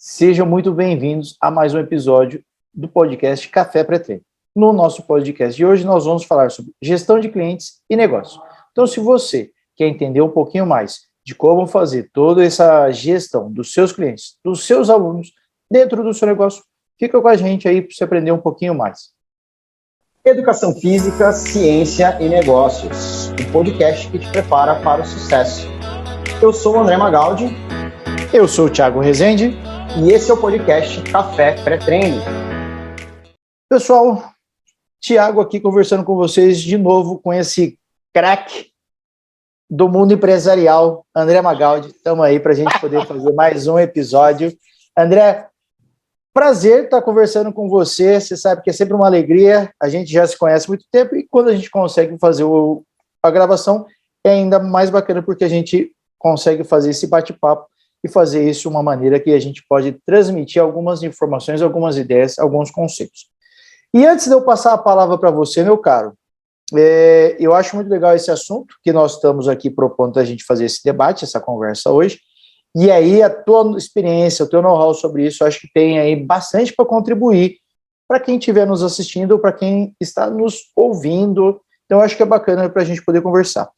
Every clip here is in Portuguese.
Sejam muito bem-vindos a mais um episódio do podcast Café Pré-Treino. No nosso podcast de hoje, nós vamos falar sobre gestão de clientes e negócios. Então, se você quer entender um pouquinho mais de como fazer toda essa gestão dos seus clientes, dos seus alunos, dentro do seu negócio, fica com a gente aí para você aprender um pouquinho mais. Educação Física, Ciência e Negócios, um podcast que te prepara para o sucesso. Eu sou o André Magaldi. Eu sou o Thiago Rezende. E esse é o podcast Café Pré-Treino. Pessoal, Thiago aqui conversando com vocês de novo com esse craque do mundo empresarial, André Magaldi. Estamos aí para a gente poder fazer mais um episódio. André, prazer estar conversando com você. Você sabe que é sempre uma alegria. A gente já se conhece há muito tempo e quando a gente consegue fazer a gravação é ainda mais bacana porque a gente consegue fazer esse bate-papo e fazer isso de uma maneira que a gente pode transmitir algumas informações, algumas ideias, alguns conceitos. E antes de eu passar a palavra para você, meu caro, eu acho muito legal esse assunto que nós estamos aqui propondo a gente fazer esse debate, essa conversa hoje, e aí a tua experiência, o teu know-how sobre isso, eu acho que tem aí bastante para contribuir para quem estiver nos assistindo ou para quem está nos ouvindo. Então, eu acho que é bacana para a gente poder conversar.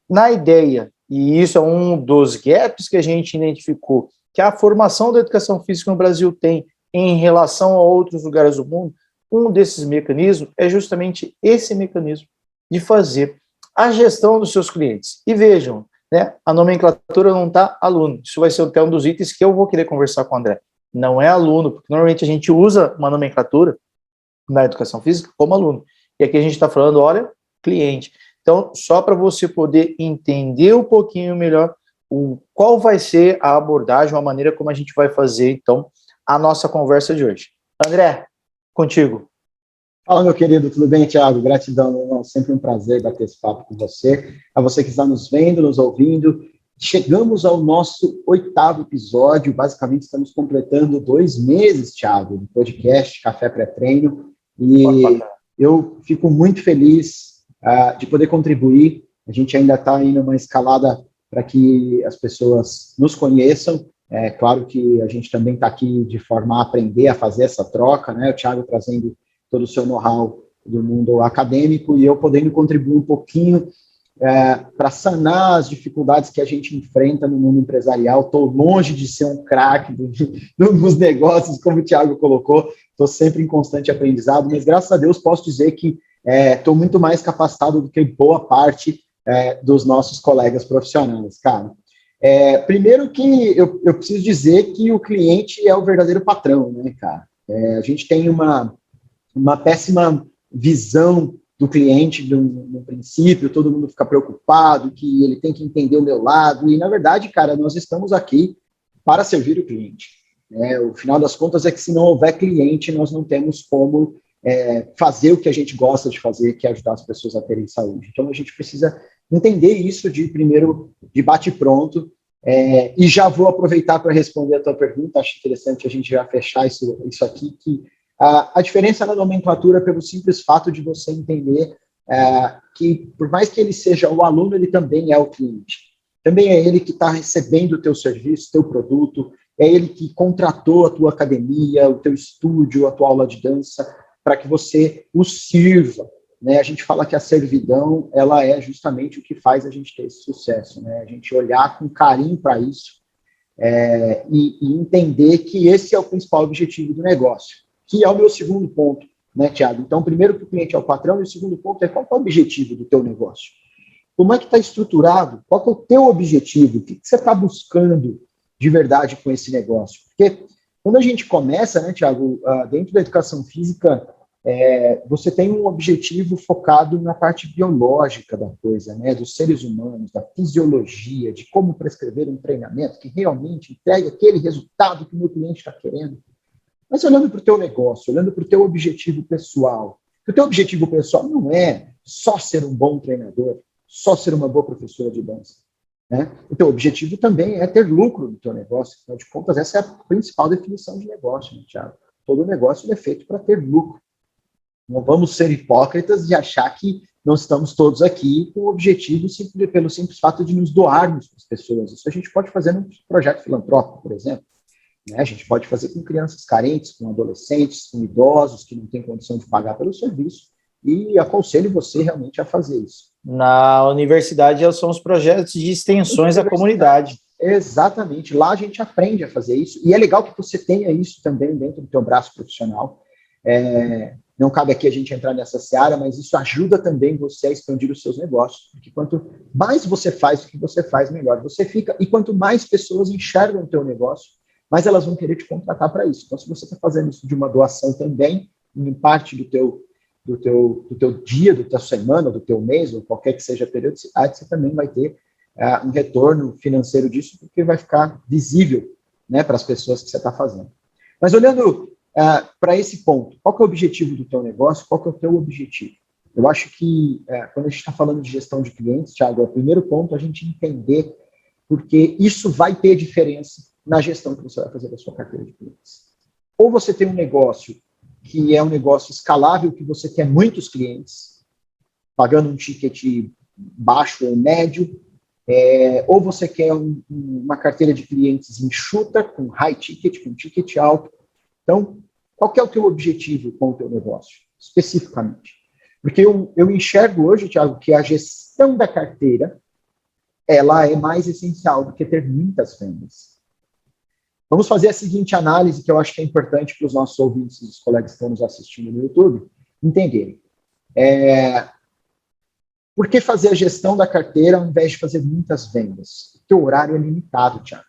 Na ideia, e isso é um dos gaps que a gente identificou, que a formação da educação física no Brasil tem em relação a outros lugares do mundo, um desses mecanismos é justamente esse mecanismo de fazer a gestão dos seus clientes. E vejam, né, a nomenclatura não está aluno. Isso vai ser até um dos itens que eu vou querer conversar com o André. Não é aluno, porque normalmente a gente usa uma nomenclatura na educação física como aluno. E aqui a gente está falando, olha, cliente. Então, só para você poder entender um pouquinho melhor qual vai ser a abordagem, a maneira como a gente vai fazer, então, a nossa conversa de hoje. André, contigo. Fala, meu querido, tudo bem, Thiago? Gratidão, é sempre um prazer bater esse papo com você. A você que está nos vendo, nos ouvindo. Chegamos ao nosso 8º episódio, basicamente estamos completando 2 meses, Thiago, do podcast Café Pré-Treino, e eu fico muito feliz de poder contribuir. A gente ainda está indo numa escalada para que as pessoas nos conheçam. É claro que a gente também está aqui de forma a aprender a fazer essa troca, né? O Thiago trazendo todo o seu know-how do mundo acadêmico e eu podendo contribuir um pouquinho para sanar as dificuldades que a gente enfrenta no mundo empresarial. Estou longe de ser um craque dos negócios, como o Thiago colocou. Estou sempre em constante aprendizado, mas graças a Deus posso dizer que estou muito mais capacitado do que boa parte dos nossos colegas profissionais, cara. Primeiro que eu preciso dizer que o cliente é o verdadeiro patrão, né, cara? A gente tem uma péssima visão do cliente no princípio, todo mundo fica preocupado que ele tem que entender o meu lado, e na verdade, cara, nós estamos aqui para servir o cliente. O final das contas é que se não houver cliente, nós não temos como fazer o que a gente gosta de fazer, que é ajudar as pessoas a terem saúde. Então, a gente precisa entender isso de bate-pronto, e já vou aproveitar para responder a tua pergunta. Acho interessante a gente já fechar isso aqui, que a diferença na nomenclatura é pelo simples fato de você entender que, por mais que ele seja o aluno, ele também é o cliente. Também é ele que está recebendo o teu serviço, o teu produto, é ele que contratou a tua academia, o teu estúdio, a tua aula de dança, para que você o sirva, né? A gente fala que a servidão, ela é justamente o que faz a gente ter esse sucesso, né? A gente olhar com carinho para isso e entender que esse é o principal objetivo do negócio, que é o meu segundo ponto, né, Thiago? Então, primeiro que o cliente é o patrão, e o segundo ponto é qual é o objetivo do teu negócio? Como é que está estruturado? Qual é o teu objetivo? O que você está buscando de verdade com esse negócio? Porque quando a gente começa, né, Thiago, dentro da educação física, você tem um objetivo focado na parte biológica da coisa, né, dos seres humanos, da fisiologia, de como prescrever um treinamento que realmente entregue aquele resultado que o meu cliente está querendo. Mas olhando para o teu negócio, olhando para o teu objetivo pessoal, o teu objetivo pessoal não é só ser um bom treinador, só ser uma boa professora de dança. Né? O teu objetivo também é ter lucro no teu negócio. Afinal de contas, essa é a principal definição de negócio, né, Thiago? Todo negócio é feito para ter lucro. Não vamos ser hipócritas e achar que nós estamos todos aqui com o objetivo pelo simples fato de nos doarmos para as pessoas. Isso a gente pode fazer num projeto filantrópico, por exemplo. né? A gente pode fazer com crianças carentes, com adolescentes, com idosos que não têm condição de pagar pelo serviço, e aconselho você realmente a fazer isso. Na universidade, são os projetos de extensões à comunidade. Exatamente, lá a gente aprende a fazer isso, e é legal que você tenha isso também dentro do teu braço profissional. Não cabe aqui a gente entrar nessa seara, mas isso ajuda também você a expandir os seus negócios, porque quanto mais você faz o que você faz, melhor você fica, e quanto mais pessoas enxergam o teu negócio, mais elas vão querer te contratar para isso. Então, se você está fazendo isso de uma doação também, em parte do teu dia, da tua semana, do teu mês, ou qualquer que seja a periodicidade, você também vai ter um retorno financeiro disso, porque vai ficar visível, né, para as pessoas que você está fazendo. Mas olhando para esse ponto, qual que é o objetivo do teu negócio? Qual que é o teu objetivo? Eu acho que quando a gente está falando de gestão de clientes, Thiago, é o primeiro ponto a gente entender, porque isso vai ter diferença na gestão que você vai fazer da sua carteira de clientes. Ou você tem um negócio que é um negócio escalável, que você quer muitos clientes, pagando um ticket baixo ou médio, ou você quer uma carteira de clientes enxuta, com high ticket, com ticket alto. Então, qual que é o teu objetivo com o teu negócio, especificamente? Porque eu enxergo hoje, Thiago, que a gestão da carteira, ela é mais essencial do que ter muitas vendas. Vamos fazer a seguinte análise, que eu acho que é importante para os nossos ouvintes e os colegas que estão nos assistindo no YouTube entenderem. Por que fazer a gestão da carteira ao invés de fazer muitas vendas? O teu horário é limitado, Thiago.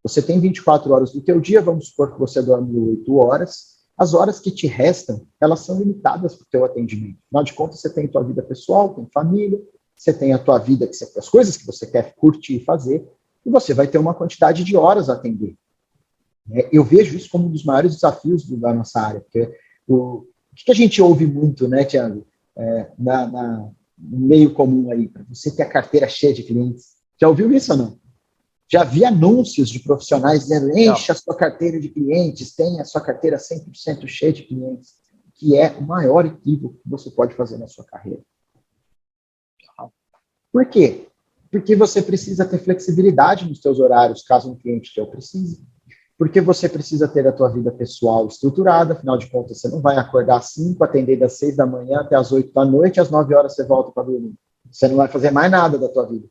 Você tem 24 horas do teu dia, vamos supor que você dorme 8 horas. As horas que te restam, elas são limitadas para o teu atendimento. Afinal de contas, você tem a tua vida pessoal, tem família, você tem a tua vida, as coisas que você quer curtir e fazer, e você vai ter uma quantidade de horas a atender. Eu vejo isso como um dos maiores desafios da nossa área, porque o que a gente ouve muito, né, Thiago, no meio comum aí, para você ter a carteira cheia de clientes. Já ouviu isso ou não? Já vi anúncios de profissionais dizendo, enche a sua carteira de clientes, tenha a sua carteira 100% cheia de clientes, que é o maior equívoco que você pode fazer na sua carreira. Por quê? Porque você precisa ter flexibilidade nos seus horários, caso um cliente teu precise. Porque você precisa ter a tua vida pessoal estruturada, afinal de contas, você não vai acordar às 5, atender das 6 da manhã até às 8 da noite, às 9 horas você volta para dormir. Você não vai fazer mais nada da tua vida.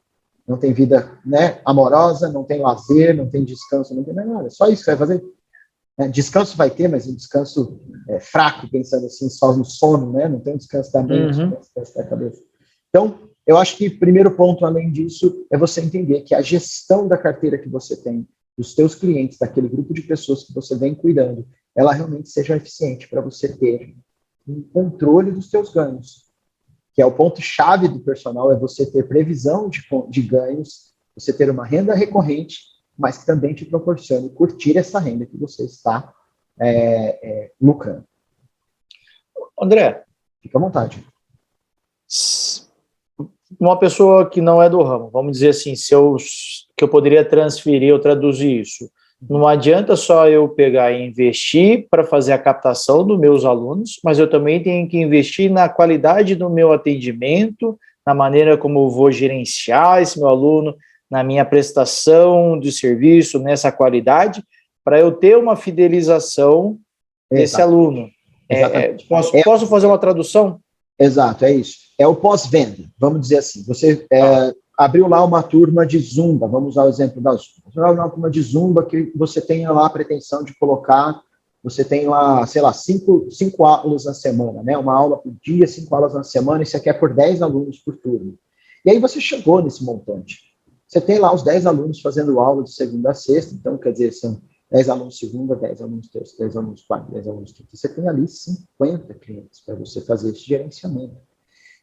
Não tem vida, né, amorosa, não tem lazer, não tem descanso, não tem mais nada. Só isso que você vai fazer. Descanso vai ter, mas um descanso fraco, pensando assim, só no sono, né? Não tem um descanso da mente, não tem um descanso da cabeça. Então, eu acho que o primeiro ponto, além disso, é você entender que a gestão da carteira que você tem, dos teus clientes, daquele grupo de pessoas que você vem cuidando, ela realmente seja eficiente para você ter um controle dos teus ganhos, que é o ponto-chave do personal, é você ter previsão de ganhos, você ter uma renda recorrente, mas que também te proporcione curtir essa renda que você está lucrando. André, fica à vontade. Uma pessoa que não é do ramo, vamos dizer assim, que eu poderia transferir ou traduzir isso. Não adianta só eu pegar e investir para fazer a captação dos meus alunos, mas eu também tenho que investir na qualidade do meu atendimento, na maneira como eu vou gerenciar esse meu aluno, na minha prestação de serviço, nessa qualidade, para eu ter uma fidelização desse aluno. Posso fazer uma tradução? Exato, é isso. É o pós-venda, vamos dizer assim. Você abriu lá uma turma de Zumba, vamos usar o exemplo da Zumba. Você vai uma turma de Zumba que você tenha lá a pretensão de colocar, você tem lá, sei lá, 5 aulas na semana, né? Uma aula por dia, 5 aulas na semana, e você quer por 10 alunos por turma. E aí você chegou nesse montante. Você tem lá os 10 alunos fazendo aula de segunda a sexta, então, quer dizer, são 10 alunos segunda, 10 alunos terça, 10 alunos quarta, 10 alunos quinta. Você tem ali 50 clientes para você fazer esse gerenciamento.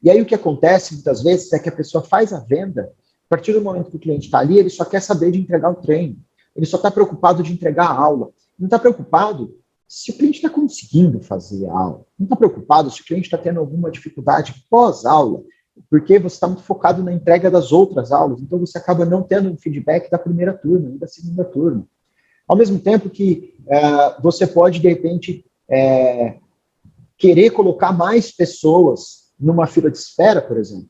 E aí o que acontece muitas vezes é que a pessoa faz a venda, a partir do momento que o cliente está ali, ele só quer saber de entregar o treino. Ele só está preocupado de entregar a aula. Não está preocupado se o cliente está conseguindo fazer a aula. Não está preocupado se o cliente está tendo alguma dificuldade pós-aula, porque você está muito focado na entrega das outras aulas, então você acaba não tendo um feedback da primeira turma e da segunda turma. Ao mesmo tempo que você pode, de repente, querer colocar mais pessoas numa fila de espera, por exemplo.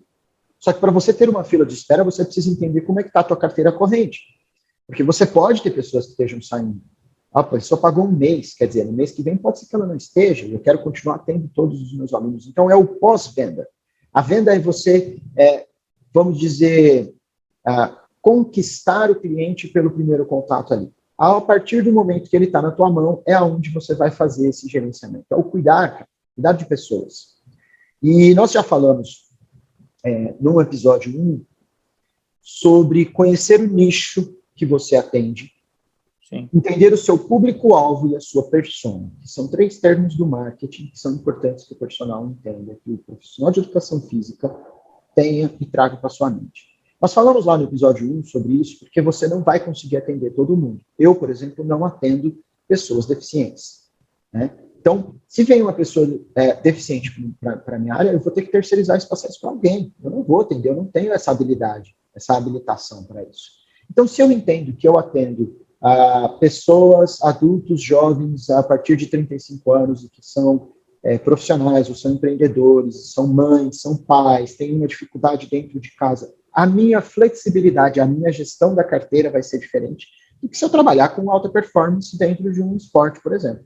Só que para você ter uma fila de espera, você precisa entender como é que está a tua carteira corrente. Porque você pode ter pessoas que estejam saindo. A pessoa pagou um mês, quer dizer, no mês que vem pode ser que ela não esteja, eu quero continuar tendo todos os meus alunos. Então, é o pós-venda. A venda é você, vamos dizer, conquistar o cliente pelo primeiro contato ali. A partir do momento que ele está na tua mão, é onde você vai fazer esse gerenciamento. É o cuidar de pessoas. E nós já falamos, no episódio 1, sobre conhecer o nicho que você atende, Sim. entender o seu público-alvo e a sua persona, que são 3 termos do marketing que são importantes que o profissional entenda, que o profissional de educação física tenha e traga para sua mente. Nós falamos lá no episódio 1 sobre isso, porque você não vai conseguir atender todo mundo. Eu, por exemplo, não atendo pessoas deficientes, né? Então, se vem uma pessoa deficiente para a minha área, eu vou ter que terceirizar esse processo para alguém. Eu não vou atender, eu não tenho essa habilidade, essa habilitação para isso. Então, se eu entendo que eu atendo pessoas, adultos, jovens, a partir de 35 anos, e que são profissionais, ou são empreendedores, são mães, são pais, têm uma dificuldade dentro de casa, a minha flexibilidade, a minha gestão da carteira vai ser diferente do que se eu trabalhar com alta performance dentro de um esporte, por exemplo,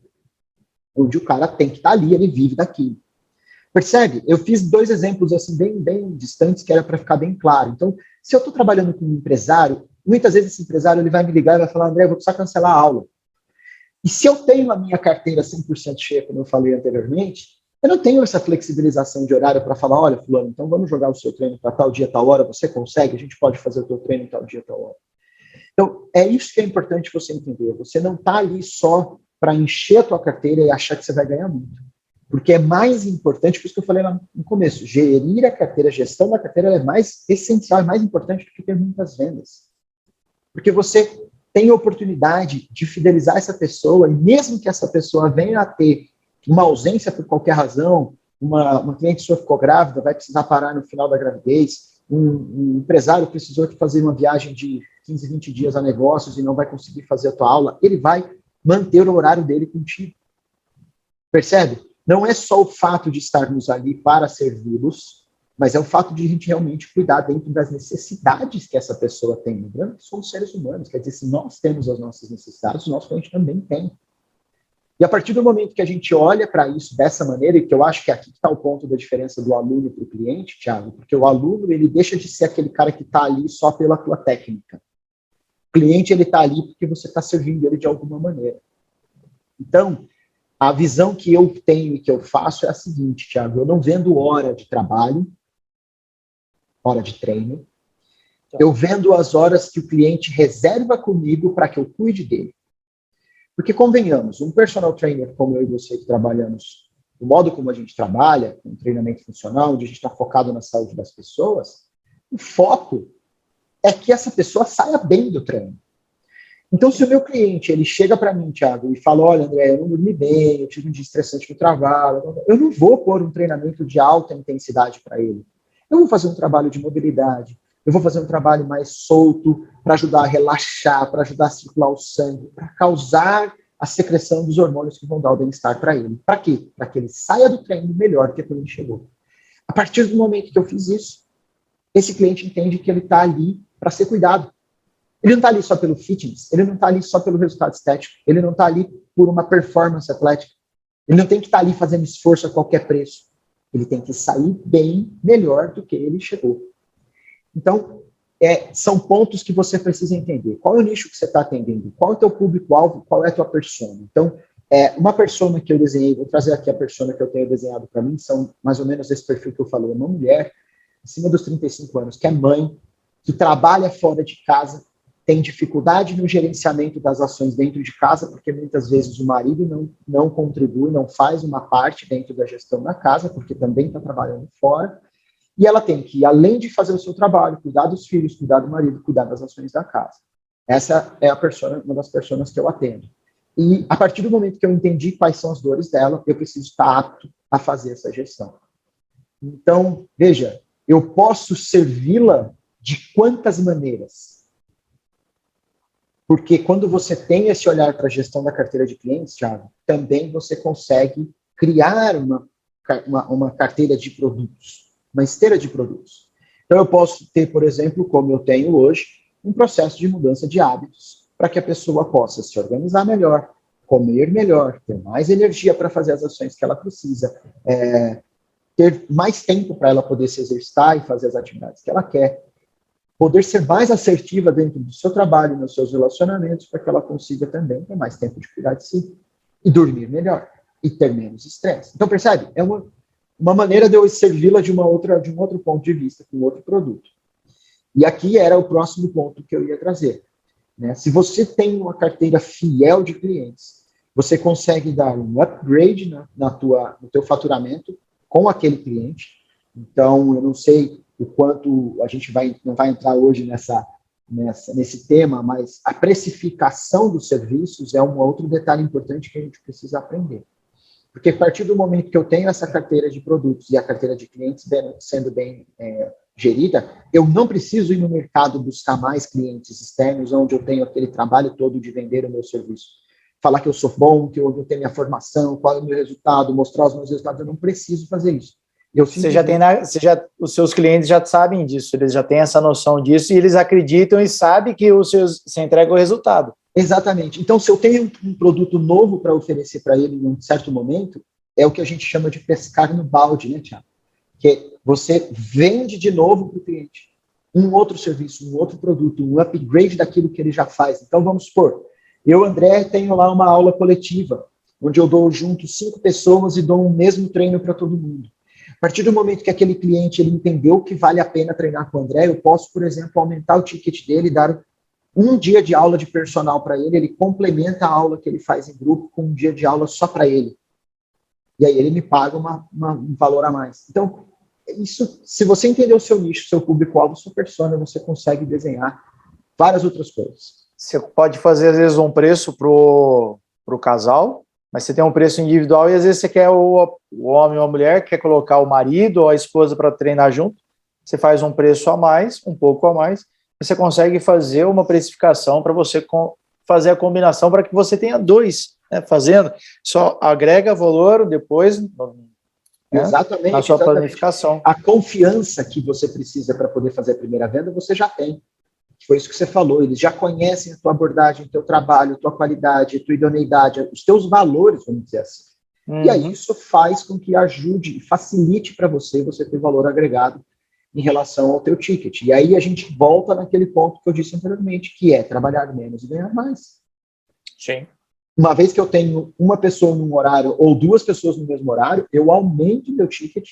onde o cara tem que estar ali, ele vive daquilo. Percebe? Eu fiz 2 exemplos assim bem distantes, que era para ficar bem claro. Então, se eu estou trabalhando com um empresário, muitas vezes esse empresário ele vai me ligar e vai falar: André, eu vou precisar cancelar a aula. E se eu tenho a minha carteira 100% cheia, como eu falei anteriormente, eu não tenho essa flexibilização de horário para falar: olha, fulano, então vamos jogar o seu treino para tal dia, tal hora, você consegue? A gente pode fazer o teu treino tal dia, tal hora. Então, é isso que é importante você entender. Você não está ali só para encher a tua carteira e achar que você vai ganhar muito. Porque é mais importante, por isso que eu falei lá no começo, gerir a carteira, a gestão da carteira é mais essencial, é mais importante do que ter muitas vendas. Porque você tem a oportunidade de fidelizar essa pessoa, e mesmo que essa pessoa venha a ter uma ausência por qualquer razão, uma cliente sua ficou grávida, vai precisar parar no final da gravidez, um empresário precisou de fazer uma viagem de 15, 20 dias a negócios e não vai conseguir fazer a tua aula, ele vai manter o horário dele contigo. Percebe? Não é só o fato de estarmos ali para servi-los, mas é o fato de a gente realmente cuidar dentro das necessidades que essa pessoa tem. Lembrando que somos seres humanos, quer dizer, se nós temos as nossas necessidades, o nosso cliente também tem. E a partir do momento que a gente olha para isso dessa maneira, e que eu acho que aqui está o ponto da diferença do aluno para o cliente, Thiago, porque o aluno ele deixa de ser aquele cara que está ali só pela tua técnica. O cliente ele está ali porque você está servindo ele de alguma maneira. Então, a visão que eu tenho e que eu faço é a seguinte, Thiago, eu não vendo hora de trabalho, hora de treino, eu vendo as horas que o cliente reserva comigo para que eu cuide dele. Porque, convenhamos, um personal trainer como eu e você que trabalhamos, o modo como a gente trabalha, um treinamento funcional, onde a gente está focado na saúde das pessoas, o foco é que essa pessoa saia bem do treino. Então, se o meu cliente ele chega para mim, Thiago, e fala: olha, André, eu não dormi bem, eu tive um dia estressante no trabalho, eu não vou pôr um treinamento de alta intensidade para ele. Eu vou fazer um trabalho de mobilidade, eu vou fazer um trabalho mais solto para ajudar a relaxar, para ajudar a circular o sangue, para causar a secreção dos hormônios que vão dar o bem-estar para ele. Para quê? Para que ele saia do treino melhor que quando ele chegou. A partir do momento que eu fiz isso, esse cliente entende que ele está ali para ser cuidado. Ele não está ali só pelo fitness, ele não está ali só pelo resultado estético, ele não está ali por uma performance atlética, ele não tem que estar ali fazendo esforço a qualquer preço. Ele tem que sair bem melhor do que ele chegou. Então, são pontos que você precisa entender. Qual é o nicho que você está atendendo? Qual é o teu público-alvo? Qual é a tua persona? Então, uma persona que eu desenhei, vou trazer aqui a persona que eu tenho desenhado para mim, são mais ou menos esse perfil que eu falei, uma mulher acima dos 35 anos, que é mãe, que trabalha fora de casa, tem dificuldade no gerenciamento das ações dentro de casa, porque muitas vezes o marido não contribui, não faz uma parte dentro da gestão da casa, porque também está trabalhando fora, e ela tem que, além de fazer o seu trabalho, cuidar dos filhos, cuidar do marido, cuidar das ações da casa. Essa é uma das pessoas que eu atendo. E a partir do momento que eu entendi quais são as dores dela, eu preciso estar apto a fazer essa gestão. Então, veja, eu posso servi-la de quantas maneiras? Porque quando você tem esse olhar para a gestão da carteira de clientes, Thiago, também você consegue criar uma carteira de produtos, uma esteira de produtos. Então, eu posso ter, por exemplo, como eu tenho hoje, um processo de mudança de hábitos para que a pessoa possa se organizar melhor, comer melhor, ter mais energia para fazer as ações que ela precisa, ter mais tempo para ela poder se exercitar e fazer as atividades que ela quer, poder ser mais assertiva dentro do seu trabalho, nos seus relacionamentos, para que ela consiga também ter mais tempo de cuidar de si e dormir melhor e ter menos estresse. Então, percebe? É uma maneira de eu servi-la de um outro ponto de vista, com outro produto. E aqui era o próximo ponto que eu ia trazer. Né? Se você tem uma carteira fiel de clientes, você consegue dar um upgrade no teu faturamento com aquele cliente. Então, eu não sei o quanto a gente não vai entrar hoje nesse tema, mas a precificação dos serviços é um outro detalhe importante que a gente precisa aprender. Porque a partir do momento que eu tenho essa carteira de produtos e a carteira de clientes sendo bem gerida, eu não preciso ir no mercado buscar mais clientes externos, onde eu tenho aquele trabalho todo de vender o meu serviço. Falar que eu sou bom, que eu tenho minha formação, qual é o meu resultado, mostrar os meus resultados, eu não preciso fazer isso. Os seus clientes já sabem disso, eles já têm essa noção disso e eles acreditam e sabem que você entrega o resultado. Exatamente. Então, se eu tenho um produto novo para oferecer para ele em um certo momento, é o que a gente chama de pescar no balde, né, Thiago? Que você vende de novo para o cliente um outro serviço, um outro produto, um upgrade daquilo que ele já faz. Então, vamos supor, eu, André, tenho lá uma aula coletiva, onde eu dou junto 5 pessoas e dou o mesmo treino para todo mundo. A partir do momento que aquele cliente ele entendeu que vale a pena treinar com o André, eu posso, por exemplo, aumentar o ticket dele e dar um dia de aula de personal para ele, ele complementa a aula que ele faz em grupo com um dia de aula só para ele. E aí ele me paga um valor a mais. Então, isso, se você entender o seu nicho, seu público-alvo, sua persona, você consegue desenhar várias outras coisas. Você pode fazer, às vezes, um preço para o casal, mas você tem um preço individual e, às vezes, você quer o homem ou a mulher, quer colocar o marido ou a esposa para treinar junto, você faz um preço a mais, um pouco a mais, você consegue fazer uma precificação para você fazer a combinação para que você tenha 2, né, fazendo, só agrega valor depois, né, exatamente, na sua planificação. A confiança que você precisa para poder fazer a primeira venda, você já tem. Foi isso que você falou, eles já conhecem a tua abordagem, o teu trabalho, a tua qualidade, a tua idoneidade, os teus valores, vamos dizer assim. E aí isso faz com que ajude, facilite para você ter valor agregado em relação ao teu ticket. E aí a gente volta naquele ponto que eu disse anteriormente, que é trabalhar menos e ganhar mais. Sim. Uma vez que eu tenho uma pessoa num horário ou 2 pessoas no mesmo horário, eu aumento meu ticket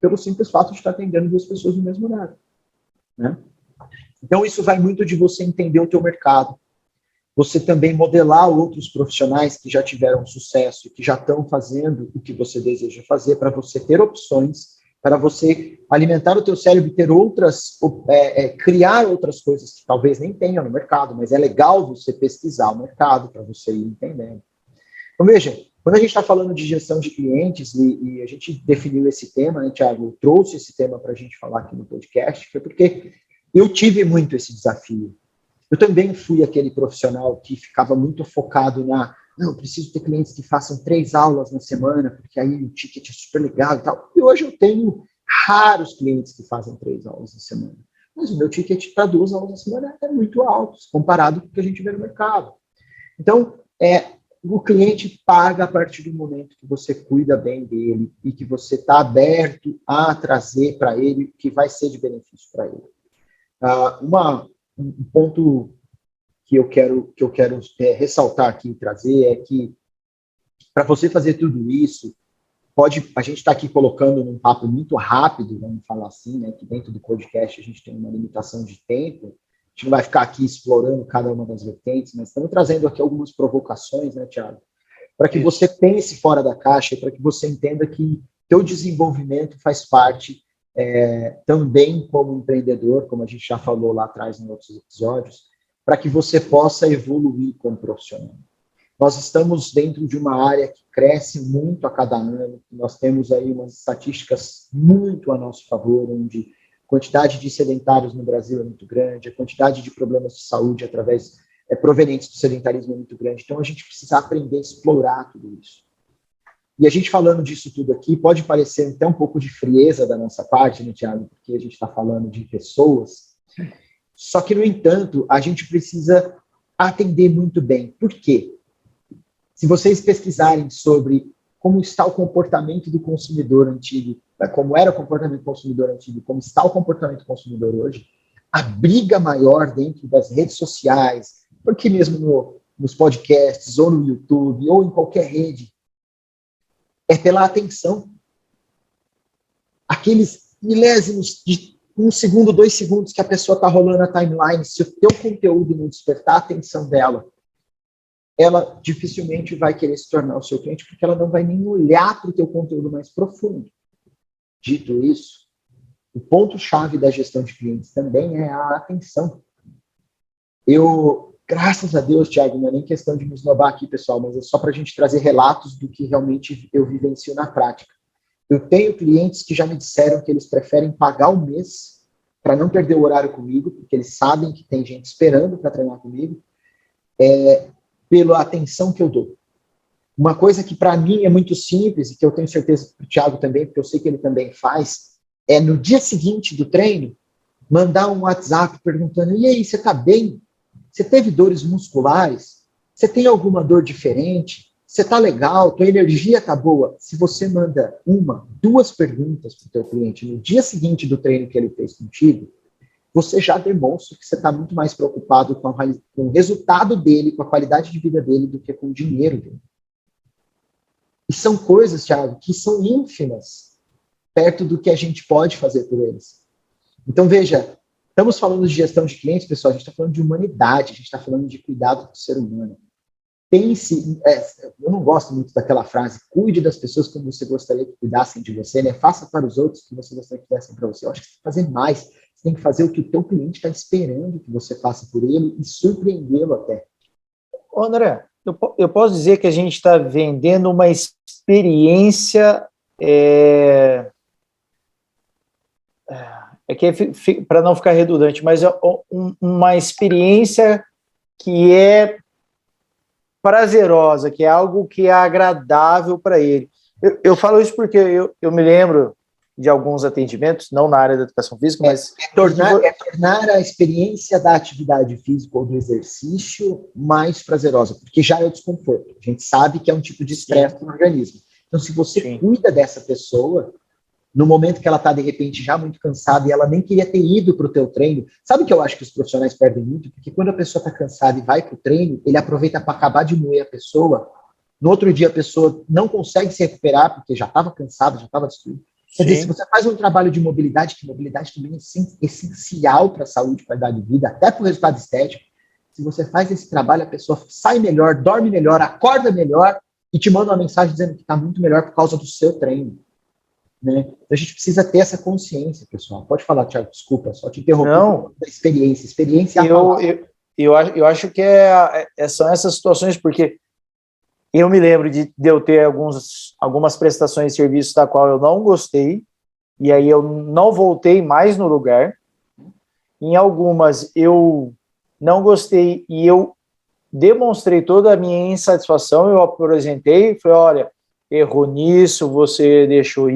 pelo simples fato de estar atendendo 2 pessoas no mesmo horário. Né? Então isso vai muito de você entender o teu mercado. Você também modelar outros profissionais que já tiveram sucesso, que já estão fazendo o que você deseja fazer, para você ter opções, para você alimentar o teu cérebro e ter criar outras coisas que talvez nem tenha no mercado, mas é legal você pesquisar o mercado para você ir entendendo. Então, veja, quando a gente está falando de gestão de clientes e a gente definiu esse tema, né, Thiago, eu trouxe esse tema para a gente falar aqui no podcast, foi porque eu tive muito esse desafio. Eu também fui aquele profissional que ficava muito focado não, preciso ter clientes que façam 3 aulas na semana, porque aí o ticket é super legal e tal. E hoje eu tenho raros clientes que fazem 3 aulas na semana. Mas o meu ticket para 2 aulas na semana é muito alto, comparado com o que a gente vê no mercado. Então, o cliente paga a partir do momento que você cuida bem dele e que você está aberto a trazer para ele o que vai ser de benefício para ele. Um ponto que eu quero ressaltar aqui e trazer é que, para você fazer tudo isso, a gente está aqui colocando num papo muito rápido, vamos falar assim, né, que dentro do podcast a gente tem uma limitação de tempo, a gente não vai ficar aqui explorando cada uma das vertentes, mas estamos trazendo aqui algumas provocações, né, Thiago, para que você pense fora da caixa, para que você entenda que teu desenvolvimento faz parte também como empreendedor, como a gente já falou lá atrás em outros episódios, para que você possa evoluir como profissional. Nós estamos dentro de uma área que cresce muito a cada ano, nós temos aí umas estatísticas muito a nosso favor, onde a quantidade de sedentários no Brasil é muito grande, a quantidade de problemas de saúde provenientes do sedentarismo é muito grande, então a gente precisa aprender a explorar tudo isso. E a gente falando disso tudo aqui, pode parecer até um pouco de frieza da nossa parte, né, Thiago, porque a gente está falando de pessoas, só que, no entanto, a gente precisa atender muito bem. Por quê? Se vocês pesquisarem sobre como está o comportamento do consumidor antigo, como era o comportamento do consumidor antigo, como está o comportamento do consumidor hoje, a briga maior dentro das redes sociais, porque mesmo nos podcasts, ou no YouTube, ou em qualquer rede, é pela atenção. Aqueles milésimos de 1 segundo, 2 segundos que a pessoa está rolando a timeline, se o teu conteúdo não despertar a atenção dela, ela dificilmente vai querer se tornar o seu cliente, porque ela não vai nem olhar para o teu conteúdo mais profundo. Dito isso, o ponto-chave da gestão de clientes também é a atenção. Graças a Deus, Thiago, não é nem questão de me esnobar aqui, pessoal, mas é só para a gente trazer relatos do que realmente eu vivencio na prática. Eu tenho clientes que já me disseram que eles preferem pagar o mês para não perder o horário comigo, porque eles sabem que tem gente esperando para treinar comigo, pela atenção que eu dou. Uma coisa que para mim é muito simples, e que eu tenho certeza que o Thiago também, porque eu sei que ele também faz, é no dia seguinte do treino, mandar um WhatsApp perguntando: e aí, você está bem? Você teve dores musculares? Você tem alguma dor diferente? Você está legal? Tua energia está boa? Se você manda 1, 2 perguntas para o teu cliente no dia seguinte do treino que ele fez contigo, você já demonstra que você está muito mais preocupado com o resultado dele, com a qualidade de vida dele, do que com o dinheiro dele. E são coisas, Thiago, que são ínfimas perto do que a gente pode fazer por eles. Então, veja, estamos falando de gestão de clientes, pessoal, a gente está falando de humanidade, a gente está falando de cuidado do ser humano. Pense, eu não gosto muito daquela frase, cuide das pessoas como você gostaria que cuidassem de você, né? Faça para os outros o que você gostaria que fizessem para você. Eu acho que você tem que fazer mais. Você tem que fazer o que o teu cliente está esperando que você faça por ele e surpreendê-lo até. Ô, André, eu posso dizer que a gente está vendendo uma experiência para não ficar redundante, mas uma experiência que é prazerosa, que é algo que é agradável para ele. Eu falo isso porque eu me lembro de alguns atendimentos, não na área da educação física, mas... tornar a experiência da atividade física ou do exercício mais prazerosa, porque já é o desconforto. A gente sabe que é um tipo de estresse no organismo. Então, se você cuida dessa pessoa, no momento que ela está, de repente, já muito cansada e ela nem queria ter ido para o teu treino, sabe o que eu acho que os profissionais perdem muito? Porque quando a pessoa está cansada e vai para o treino, ele aproveita para acabar de moer a pessoa, no outro dia a pessoa não consegue se recuperar porque já estava cansada, já estava destruída. Quer dizer, se você faz um trabalho de mobilidade, que mobilidade também é essencial para a saúde, qualidade de vida, até para o resultado estético, se você faz esse trabalho, a pessoa sai melhor, dorme melhor, acorda melhor e te manda uma mensagem dizendo que está muito melhor por causa do seu treino. Né? Então a gente precisa ter essa consciência, pessoal. Pode falar, Thiago, desculpa, só te interromper. Não. Da experiência eu acho que são essas situações, porque eu me lembro de eu ter algumas prestações de serviço da qual eu não gostei, e aí eu não voltei mais no lugar. Em algumas eu não gostei e eu demonstrei toda a minha insatisfação, eu apresentei, falei: olha, errou nisso, você deixou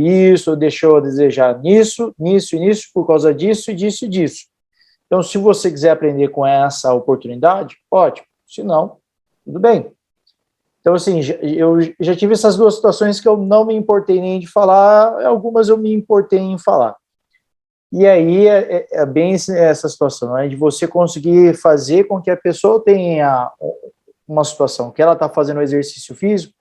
a desejar nisso, por causa disso, disso e disso. Então, se você quiser aprender com essa oportunidade, ótimo. Se não, tudo bem. Então, assim, eu já tive essas 2 situações que eu não me importei nem de falar, algumas eu me importei em falar. E aí é bem essa situação, né, de você conseguir fazer com que a pessoa tenha uma situação que ela está fazendo um exercício físico,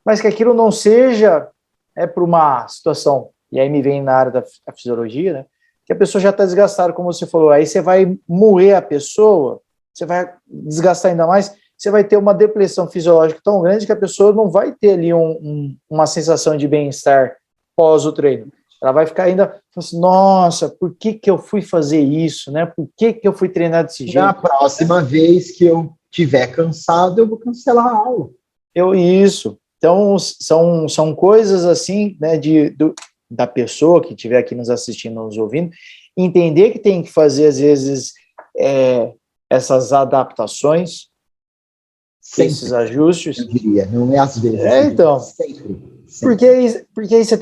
mas que aquilo não seja para uma situação, e aí me vem na área da fisiologia, né, que a pessoa já está desgastada, como você falou, aí você vai moer a pessoa, você vai desgastar ainda mais, você vai ter uma depressão fisiológica tão grande que a pessoa não vai ter ali uma sensação de bem-estar pós o treino. Ela vai ficar ainda assim: nossa, por que eu fui fazer isso, né? Por que eu fui treinar desse jeito? Na próxima vez que eu estiver cansado, eu vou cancelar a aula. Isso. Então, são coisas assim, né, da pessoa que estiver aqui nos assistindo, nos ouvindo, entender que tem que fazer, às vezes, essas adaptações, sempre, esses ajustes. Eu diria, não é às vezes. Então, sempre. Porque aí você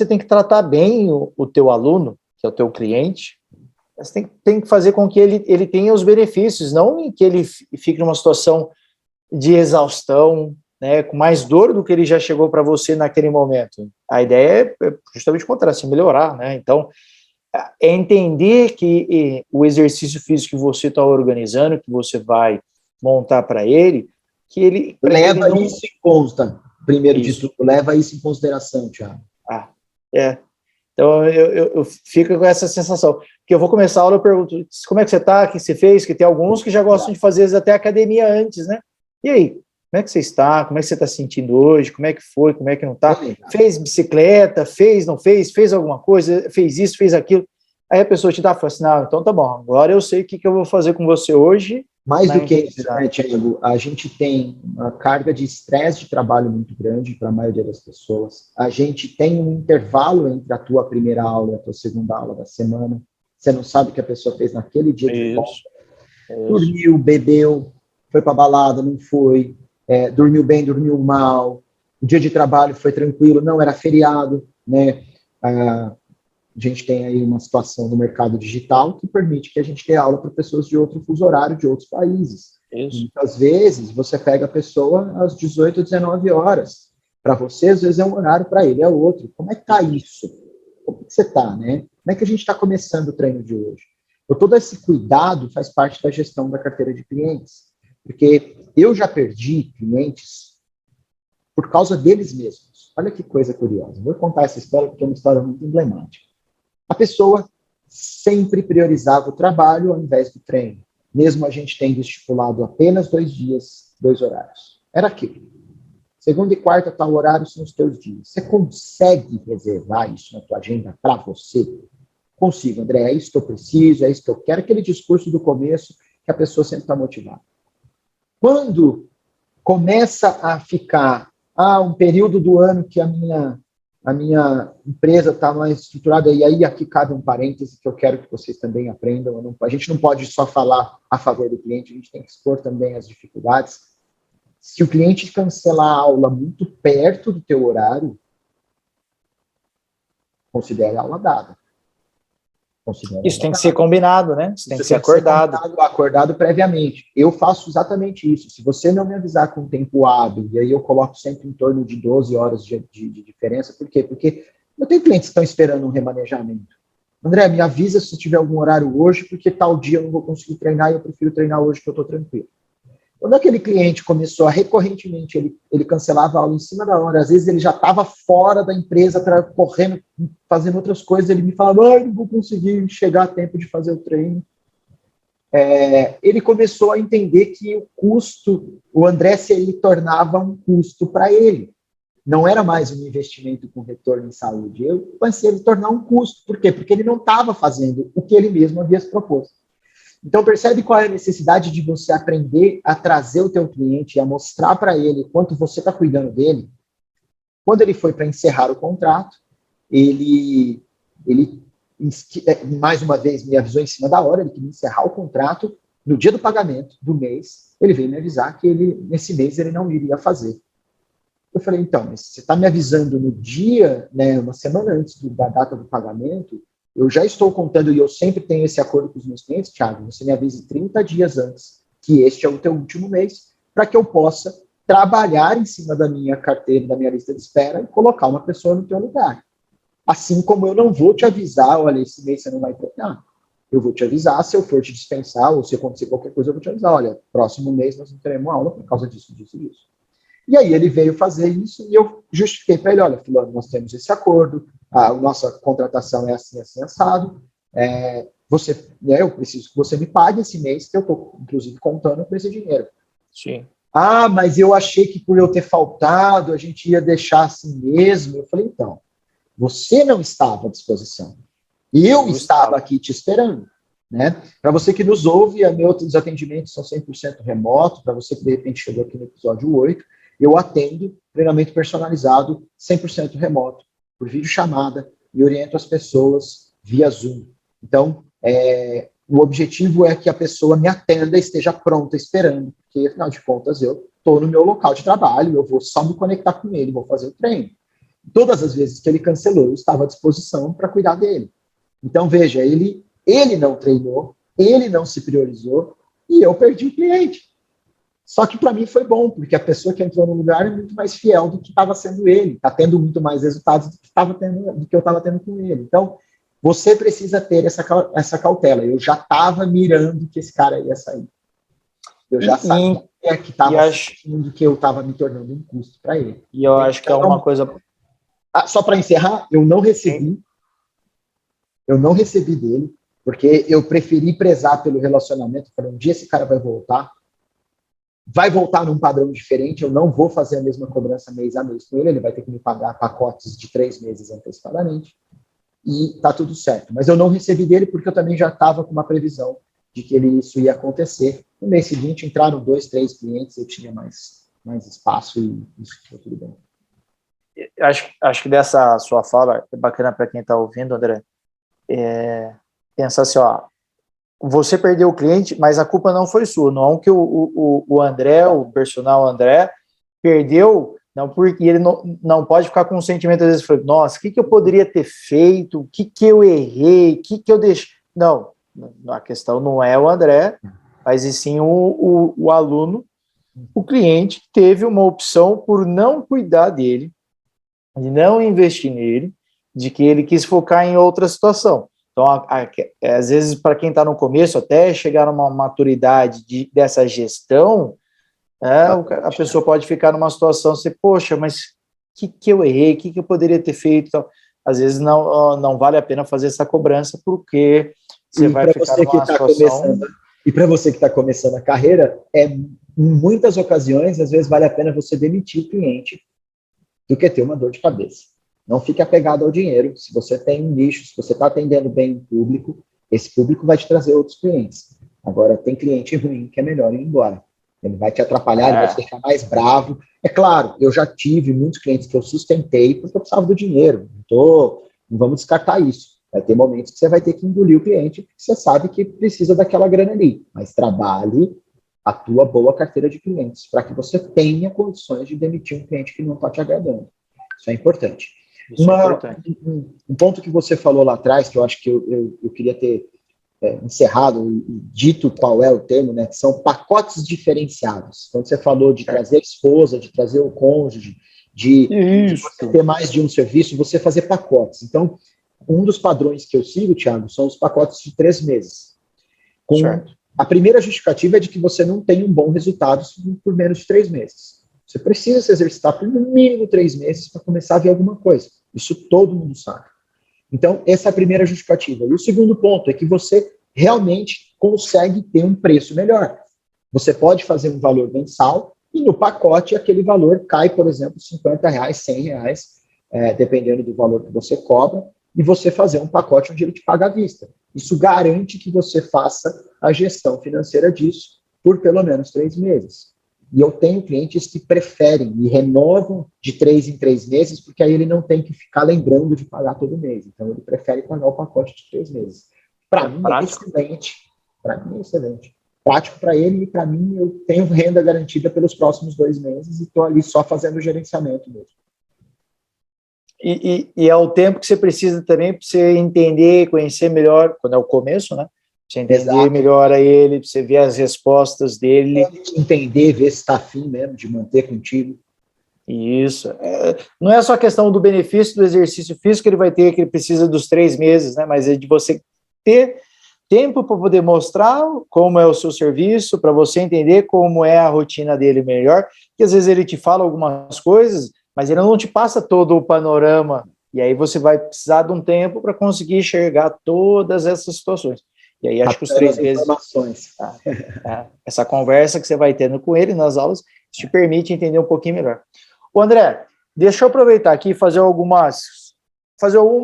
tem que tratar bem o teu aluno, que é o teu cliente. Você tem que fazer com que ele tenha os benefícios, não que ele fique numa situação de exaustão, né, com mais dor do que ele já chegou para você naquele momento. A ideia é justamente o contrário, assim, melhorar, né? Então, é entender que o exercício físico que você está organizando, que você vai montar para ele, que ele... Leva ele não... isso em conta, primeiro de Isso. tudo, leva isso em consideração, Thiago. Então, eu fico com essa sensação. Porque eu vou começar a aula, eu pergunto, como é que você está, o que você fez? Que tem alguns que já gostam de fazer até academia antes, né? E aí, como é que você está? Como é que você está se sentindo hoje? Como é que foi? Como é que não está? Fez bicicleta? Fez, não fez? Fez alguma coisa? Fez isso, fez aquilo? Aí a pessoa te dá, fala assim, não, então tá bom, agora eu sei o que eu vou fazer com você hoje. Mais do que isso, né, Thiago, a gente tem uma carga de estresse de trabalho muito grande para a maioria das pessoas. A gente tem um intervalo entre a tua primeira aula e a tua segunda aula da semana. Você não sabe o que a pessoa fez naquele dia de volta. Dormiu, bebeu, foi para balada, não foi, dormiu bem, dormiu mal. O dia de trabalho foi tranquilo, não era feriado, né? A gente tem aí uma situação no mercado digital que permite que a gente dê aula para pessoas de outro fuso horário, de outros países. Isso. Muitas vezes, você pega a pessoa às 18, 19 horas. Para você, às vezes, é um horário, para ele é outro. Como é que está isso? Como é que você está, né? Como é que a gente está começando o treino de hoje? Então, todo esse cuidado faz parte da gestão da carteira de clientes. Porque eu já perdi clientes por causa deles mesmos. Olha que coisa curiosa. Vou contar essa história porque é uma história muito emblemática. A pessoa sempre priorizava o trabalho ao invés do treino, mesmo a gente tendo estipulado apenas 2 dias, 2 horários. Era aquilo. Segunda e quarta, tal horário, são os teus dias. Você consegue reservar isso na tua agenda para você? Consigo, André, é isso que eu preciso, é isso que eu quero. Aquele discurso do começo que a pessoa sempre está motivada. Quando começa a ficar um período do ano que a minha empresa está mais estruturada, e aí aqui cabe um parêntese que eu quero que vocês também aprendam. A gente não pode só falar a favor do cliente, a gente tem que expor também as dificuldades. Se o cliente cancelar a aula muito perto do teu horário, considere a aula dada. Isso tem que ser combinado, né? Isso tem que ser acordado. Acordado previamente. Eu faço exatamente isso. Se você não me avisar com tempo hábil, e aí eu coloco sempre em torno de 12 horas de diferença, por quê? Porque eu tenho clientes que estão esperando um remanejamento. André, me avisa se tiver algum horário hoje, porque tal dia eu não vou conseguir treinar e eu prefiro treinar hoje que eu estou tranquilo. Quando aquele cliente começou a recorrentemente, ele cancelava a aula em cima da hora, às vezes ele já estava fora da empresa, correndo, fazendo outras coisas, ele me falava, não vou conseguir chegar a tempo de fazer o treino. Ele começou a entender que o custo, o André se ele tornava um custo para ele. Não era mais um investimento com retorno em saúde. Eu pensei ele tornar um custo. Por quê? Porque ele não estava fazendo o que ele mesmo havia se proposto. Então, percebe qual é a necessidade de você aprender a trazer o teu cliente, a mostrar para ele quanto você está cuidando dele. Quando ele foi para encerrar o contrato, ele, mais uma vez, me avisou em cima da hora, ele queria encerrar o contrato no dia do pagamento do mês, ele veio me avisar que nesse mês ele não iria fazer. Eu falei, então, mas você está me avisando no dia, né, uma semana antes da data do pagamento, eu já estou contando, e eu sempre tenho esse acordo com os meus clientes, Thiago, você me avise 30 dias antes que este é o teu último mês, para que eu possa trabalhar em cima da minha carteira, da minha lista de espera e colocar uma pessoa no teu lugar. Assim como eu não vou te avisar, olha, esse mês você não vai treinar. Eu vou te avisar, se eu for te dispensar, ou se acontecer qualquer coisa, eu vou te avisar, olha, próximo mês nós não teremos aula por causa disso, disso e disso. E aí ele veio fazer isso e eu justifiquei para ele, olha, fulano, nós temos esse acordo, a nossa contratação é assim, assim, assado, eu preciso que você me pague esse mês, que eu estou, inclusive, contando com esse dinheiro. Sim. Mas eu achei que por eu ter faltado, a gente ia deixar assim mesmo. Eu falei, então, você não estava à disposição. Eu estava aqui te esperando. Né? Para você que nos ouve, meus atendimentos são 100% remoto, para você que de repente chegou aqui no episódio 8, eu atendo treinamento personalizado 100% remoto, por videochamada, e oriento as pessoas via Zoom. Então, o objetivo é que a pessoa me atenda, esteja pronta, esperando, porque, afinal de contas, eu estou no meu local de trabalho, eu vou só me conectar com ele, vou fazer o treino. Todas as vezes que ele cancelou, eu estava à disposição para cuidar dele. Então, veja, ele não treinou, ele não se priorizou, e eu perdi o cliente. Só que para mim foi bom, porque a pessoa que entrou no lugar é muito mais fiel do que estava sendo ele, está tendo muito mais resultados do que eu estava tendo com ele. Então, você precisa ter essa cautela. Eu já estava mirando que esse cara ia sair. Eu já sabia que estava sentindo que eu estava me tornando um custo para ele. E eu acho que é uma coisa... Só para encerrar, eu não recebi dele, porque eu preferi prezar pelo relacionamento. Falei, um dia esse cara vai voltar num padrão diferente, eu não vou fazer a mesma cobrança mês a mês com ele, ele vai ter que me pagar pacotes de 3 meses antecipadamente, e tá tudo certo. Mas eu não recebi dele porque eu também já estava com uma previsão de que isso ia acontecer. No mês seguinte entraram 2, 3 clientes, eu tinha mais espaço e isso ficou tudo bem. Acho que dessa sua fala é bacana para quem está ouvindo, André, pensar assim, você perdeu o cliente, mas a culpa não foi sua, não que o André, o personal André, perdeu, não, porque ele não pode ficar com um sentimento, às vezes, nossa, o que eu poderia ter feito, o que eu errei, o que eu deixei, não, a questão não é o André, mas e sim o aluno, o cliente teve uma opção por não cuidar dele, de não investir nele, de que ele quis focar em outra situação. Então, às vezes, para quem está no começo, até chegar numa maturidade dessa gestão, a pessoa pode ficar numa situação assim, poxa, mas o que eu errei, o que eu poderia ter feito? Então, às vezes não vale a pena fazer essa cobrança, porque você vai ficar numa situação... E para você que está começando a carreira, em muitas ocasiões, às vezes vale a pena você demitir o cliente do que ter uma dor de cabeça. Não fique apegado ao dinheiro. Se você tem um nicho, se você está atendendo bem o público, esse público vai te trazer outros clientes. Agora, tem cliente ruim que é melhor ir embora. Ele vai te atrapalhar, ele vai te deixar mais bravo. É claro, eu já tive muitos clientes que eu sustentei porque eu precisava do dinheiro. Não vamos descartar isso. Vai ter momentos que você vai ter que engolir o cliente, porque você sabe que precisa daquela grana ali. Mas trabalhe a tua boa carteira de clientes, para que você tenha condições de demitir um cliente que não está te agradando. Isso é importante. Um ponto que você falou lá atrás, que eu acho que eu queria ter encerrado e dito qual é o termo, né, que são pacotes diferenciados. Quando você falou de trazer a esposa, de trazer o cônjuge, de você ter mais de um serviço, você fazer pacotes. Então, um dos padrões que eu sigo, Thiago, são os pacotes de 3 meses. A primeira justificativa é de que você não tem um bom resultado por menos de 3 meses. Você precisa se exercitar por no mínimo 3 meses para começar a ver alguma coisa. Isso todo mundo sabe. Então, essa é a primeira justificativa. E o segundo ponto é que você realmente consegue ter um preço melhor. Você pode fazer um valor mensal e no pacote aquele valor cai, por exemplo, R$50, R$100, dependendo do valor que você cobra, e você fazer um pacote onde ele te paga à vista. Isso garante que você faça a gestão financeira disso por pelo menos 3 meses. E eu tenho clientes que preferem e renovam de 3 em 3 meses, porque aí ele não tem que ficar lembrando de pagar todo mês. Então, ele prefere pagar o pacote de 3 meses. Para mim, é excelente. Para mim, é excelente. Prático para ele e para mim, eu tenho renda garantida pelos próximos 2 meses e estou ali só fazendo o gerenciamento mesmo. E é o tempo que você precisa também para você entender, conhecer melhor, quando é o começo, né? Você entender melhor a ele, você ver as respostas dele. Entender, ver se está afim mesmo de manter contigo. Isso. Não é só a questão do benefício do exercício físico que ele vai ter, que ele precisa dos 3 meses, né? Mas é de você ter tempo para poder mostrar como é o seu serviço, para você entender como é a rotina dele melhor, que às vezes ele te fala algumas coisas, mas ele não te passa todo o panorama, e aí você vai precisar de um tempo para conseguir enxergar todas essas situações. E aí acho que os 3 meses, essa conversa que você vai tendo com ele nas aulas, te permite entender um pouquinho melhor. Ô André, deixa eu aproveitar aqui e fazer uma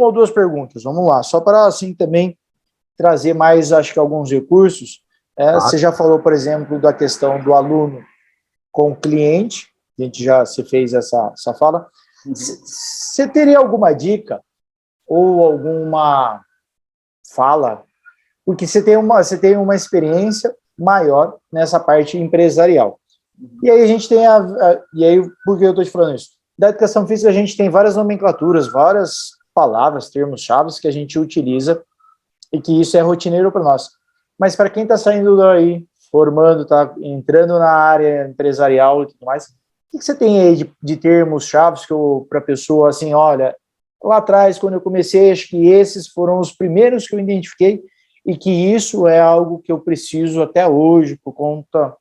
ou duas perguntas, vamos lá, só para assim também trazer mais, acho que alguns recursos. Você já falou, por exemplo, da questão do aluno com o cliente, você fez essa fala. Você teria alguma dica ou alguma fala, porque você tem uma experiência maior nessa parte empresarial. E aí a gente tem e aí, por que eu estou te falando isso? Da educação física a gente tem várias nomenclaturas, várias palavras, termos-chave que a gente utiliza e que isso é rotineiro para nós. Mas para quem está saindo daí formando, está entrando na área empresarial e tudo mais, o que você tem aí de termos chaves para a pessoa, assim, olha, lá atrás, quando eu comecei, acho que esses foram os primeiros que eu identifiquei e que isso é algo que eu preciso até hoje por conta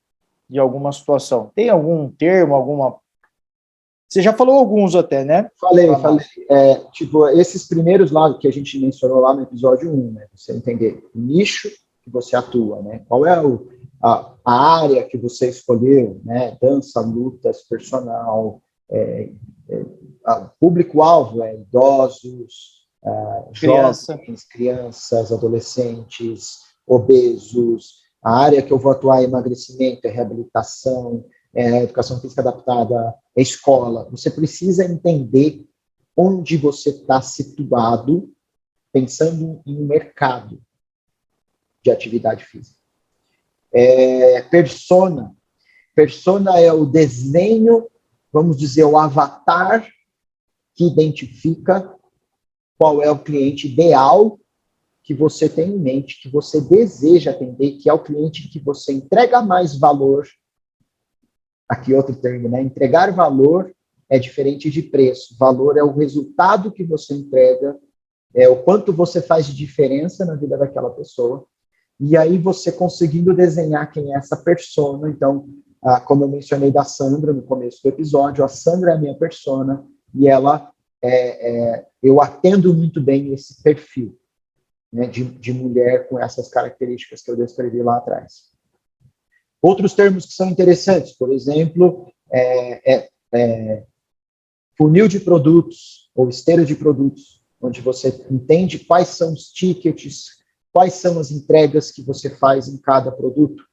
de alguma situação. Tem algum termo, alguma... Você já falou alguns até, né? Falei. Tipo, esses primeiros lá que a gente mencionou lá no episódio 1, né? Você entender o nicho que você atua, né? Qual é a área que você escolheu, né? Dança, lutas, personal, público-alvo é idosos, jovens, crianças, adolescentes, obesos. A área que eu vou atuar é emagrecimento, é reabilitação, é educação física adaptada, é escola. Você precisa entender onde você está situado, pensando em um mercado de atividade física. Persona. Persona é o desenho, vamos dizer, o avatar que identifica qual é o cliente ideal que você tem em mente, que você deseja atender, que é o cliente que você entrega mais valor. Aqui outro termo, né? Entregar valor é diferente de preço. Valor é o resultado que você entrega, é o quanto você faz de diferença na vida daquela pessoa. E aí você conseguindo desenhar quem é essa persona. Então, como eu mencionei da Sandra no começo do episódio, a Sandra é a minha persona e ela eu atendo muito bem esse perfil, né, de mulher com essas características que eu descrevi lá atrás. Outros termos que são interessantes, por exemplo, funil de produtos ou esteira de produtos, onde você entende quais são os tickets, quais são as entregas que você faz em cada produto.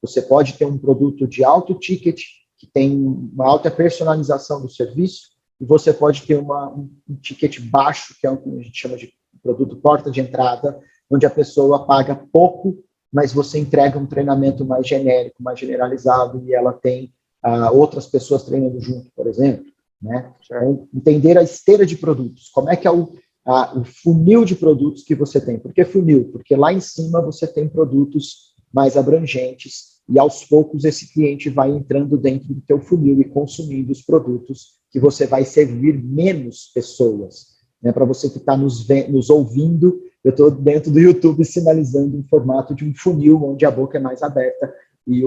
Você pode ter um produto de alto ticket, que tem uma alta personalização do serviço, e você pode ter um ticket baixo, que é o que a gente chama de produto porta de entrada, onde a pessoa paga pouco, mas você entrega um treinamento mais genérico, mais generalizado, e ela tem outras pessoas treinando junto, por exemplo. Né? Então, entender a esteira de produtos, como é que é o funil de produtos que você tem. Por que funil? Porque lá em cima você tem produtos mais abrangentes, e aos poucos esse cliente vai entrando dentro do teu funil e consumindo os produtos que você vai servir menos pessoas. Né? Para você que está nos ouvindo, eu estou dentro do YouTube sinalizando um formato de um funil, onde a boca é mais aberta e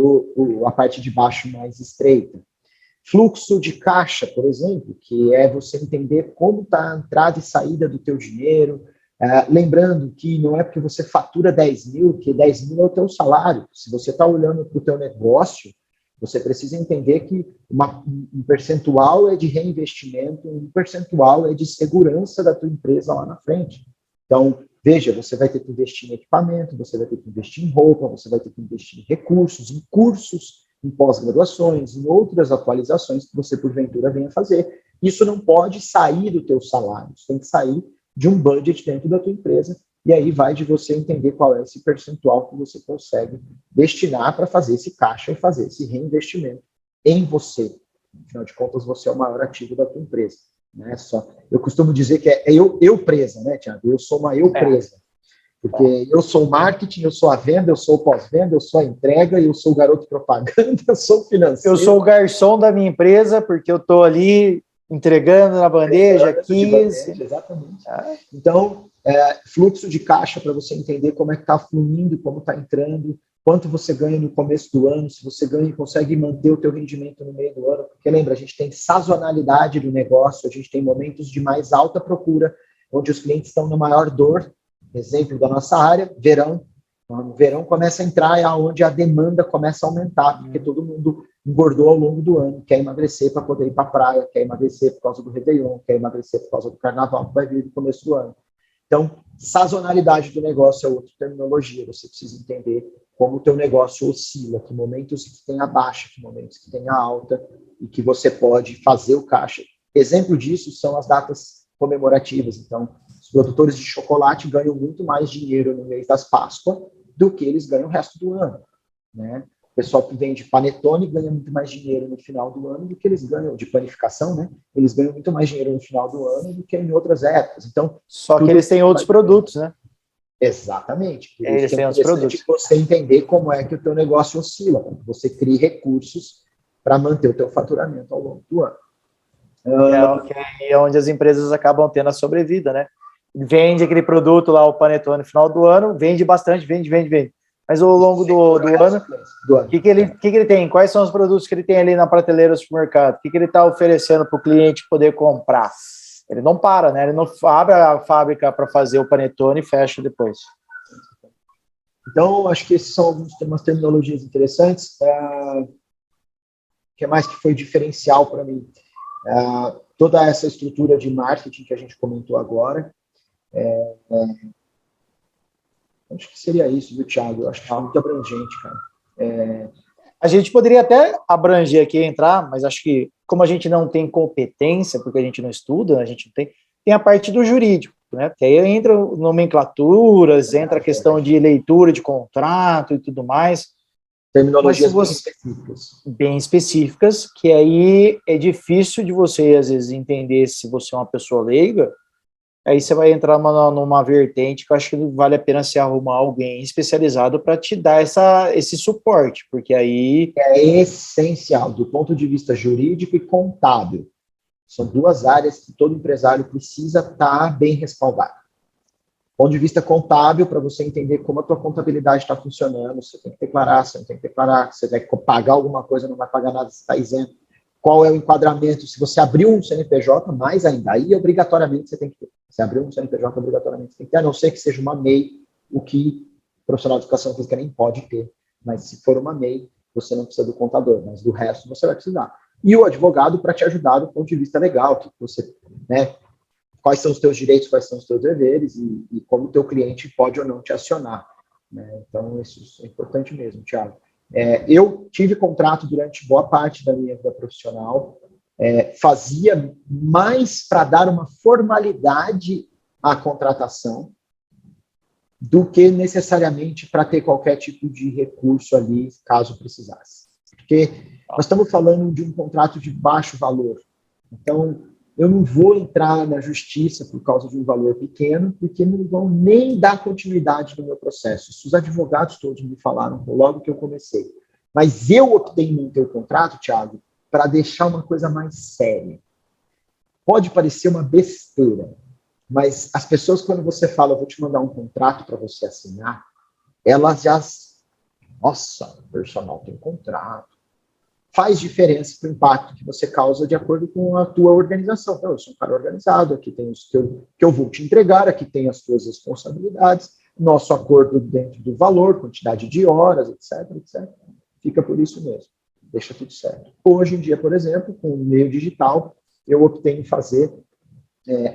a parte de baixo mais estreita. Fluxo de caixa, por exemplo, que é você entender como está a entrada e saída do teu dinheiro, lembrando que não é porque você fatura 10 mil, que 10 mil é o teu salário. Se você está olhando para o teu negócio, você precisa entender que um percentual é de reinvestimento, um percentual é de segurança da tua empresa lá na frente. Então, veja, você vai ter que investir em equipamento, você vai ter que investir em roupa, você vai ter que investir em recursos, em cursos, em pós-graduações, em outras atualizações que você, porventura, venha fazer. Isso não pode sair do teu salário, isso tem que sair de um budget dentro da tua empresa, e aí vai de você entender qual é esse percentual que você consegue destinar para fazer esse caixa e fazer esse reinvestimento em você. Afinal de contas, você é o maior ativo da tua empresa. Né? Eu costumo dizer que é eu presa, né, Thiago? Eu sou uma eu presa. Porque eu sou o marketing, eu sou a venda, eu sou o pós-venda, eu sou a entrega, eu sou o garoto propaganda, eu sou o financeiro. Eu sou o garçom da minha empresa, porque eu estou ali entregando na bandeja, exatamente. Então, fluxo de caixa para você entender como é que está fluindo, como está entrando, quanto você ganha no começo do ano, se você ganha e consegue manter o teu rendimento no meio do ano. Porque lembra, a gente tem sazonalidade do negócio, a gente tem momentos de mais alta procura, onde os clientes estão na maior dor. Exemplo da nossa área, verão. No verão começa a entrar, é onde a demanda começa a aumentar, porque todo mundo engordou ao longo do ano, quer emagrecer para poder ir para a praia, quer emagrecer por causa do Réveillon, quer emagrecer por causa do Carnaval, que vai vir no começo do ano. Então, sazonalidade do negócio é outra terminologia, você precisa entender como o teu negócio oscila, que momentos que tem a baixa, que momentos que tem a alta, e que você pode fazer o caixa. Exemplo disso são as datas comemorativas. Então, os produtores de chocolate ganham muito mais dinheiro no mês das Páscoas do que eles ganham o resto do ano. Né? O pessoal que vende panetone ganha muito mais dinheiro no final do ano do que eles ganham de panificação, né? Eles ganham muito mais dinheiro no final do ano do que em outras épocas. Então, só que eles têm outros produtos, né? Exatamente. Por isso Eles que é têm os interessante produtos. você entender como é que o teu negócio oscila, para que você crie recursos para manter o teu faturamento ao longo do ano. Que é onde as empresas acabam tendo a sobrevida, né? Vende aquele produto lá, o panetone, no final do ano, vende bastante, vende. Mas ao longo do ano, o que ele tem? Quais são os produtos que ele tem ali na prateleira do supermercado? O que ele está oferecendo para o cliente poder comprar? Ele não para, né? Ele não abre a fábrica para fazer o panetone e fecha depois. Então, acho que esses são umas terminologias interessantes. O que mais que foi diferencial para mim? Toda essa estrutura de marketing que a gente comentou agora. Acho que seria isso, viu, Thiago? Eu acho que foi muito abrangente, cara. A gente poderia até abranger aqui, entrar, mas acho que, como a gente não tem competência, porque a gente não estuda, a gente não tem a parte do jurídico, né? Que aí entra nomenclaturas, entra a questão de leitura de contrato e tudo mais. Terminologias bem específicas. Bem específicas, que aí é difícil de você, às vezes, entender se você é uma pessoa leiga. Aí você vai entrar numa vertente que eu acho que vale a pena se arrumar alguém especializado para te dar esse suporte, porque aí... É essencial, do ponto de vista jurídico e contábil. São duas áreas que todo empresário precisa estar bem respaldado. Do ponto de vista contábil, para você entender como a tua contabilidade está funcionando, você tem que declarar, você não tem que declarar, você vai pagar alguma coisa, não vai pagar nada, você está isento. Qual é o enquadramento? Se você abriu um CNPJ, mais ainda, aí obrigatoriamente você tem que ter. Se abriu um CNPJ, obrigatoriamente você tem que ter, a não ser que seja uma MEI, o que o profissional de educação física nem pode ter. Mas se for uma MEI, você não precisa do contador, mas do resto você vai precisar. E o advogado para te ajudar do ponto de vista legal, que você, né, quais são os teus direitos, quais são os teus deveres e como o teu cliente pode ou não te acionar. Né? Então, isso é importante mesmo, Thiago. Eu tive contrato durante boa parte da minha vida profissional, fazia mais para dar uma formalidade à contratação do que necessariamente para ter qualquer tipo de recurso ali, caso precisasse. Porque nós estamos falando de um contrato de baixo valor. Então, eu não vou entrar na justiça por causa de um valor pequeno, porque não vão nem dar continuidade no meu processo. Isso os advogados todos me falaram logo que eu comecei. Mas eu optei em manter o contrato, Thiago, para deixar uma coisa mais séria. Pode parecer uma besteira, mas as pessoas, quando você fala, eu vou te mandar um contrato para você assinar, elas já... Nossa, o personal tem contrato. Faz diferença para o impacto que você causa de acordo com a tua organização. Então, eu sou um cara organizado, aqui tem os que eu vou te entregar, aqui tem as tuas responsabilidades, nosso acordo dentro do valor, quantidade de horas, etc. Fica por isso mesmo. Deixa tudo certo. Hoje em dia, por exemplo, com o meio digital, eu optei em fazer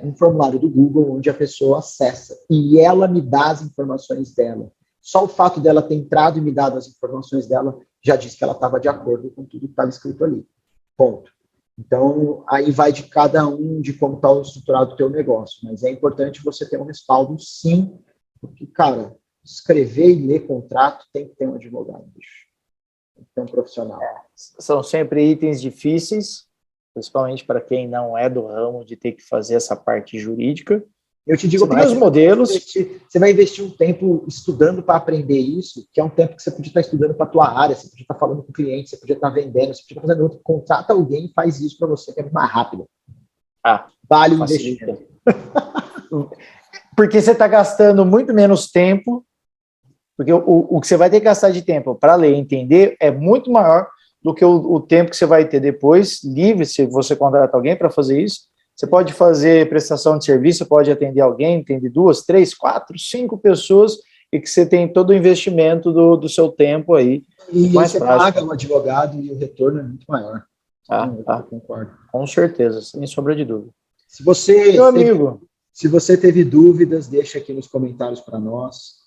um formulário do Google onde a pessoa acessa e ela me dá as informações dela. Só o fato dela ter entrado e me dado as informações dela já disse que ela estava de acordo com tudo que estava escrito ali. Ponto. Então, aí vai de cada um, de como está estruturado o teu negócio. Mas é importante você ter um respaldo, sim, porque, cara, escrever e ler contrato tem que ter um advogado, bicho. Tem que ter um profissional. São sempre itens difíceis, principalmente para quem não é do ramo, de ter que fazer essa parte jurídica. Eu te digo mais, os modelos. Você vai investir um tempo estudando para aprender isso, que é um tempo que você podia estar estudando para a tua área, você podia estar falando com o cliente, você podia estar vendendo, você podia estar fazendo outro. Contrata alguém e faz isso para você, que é mais rápido. Vale o investimento. Porque você está gastando muito menos tempo, porque o que você vai ter que gastar de tempo para ler e entender é muito maior do que o tempo que você vai ter depois, livre, se você contratar alguém para fazer isso. Você pode fazer prestação de serviço, pode atender alguém, atender 2, 3, 4, 5 pessoas e que você tem todo o investimento do seu tempo aí. E você paga um advogado e o retorno é muito maior. Eu concordo. Com certeza, sem sombra de dúvida. Se você teve dúvidas, deixa aqui nos comentários para nós.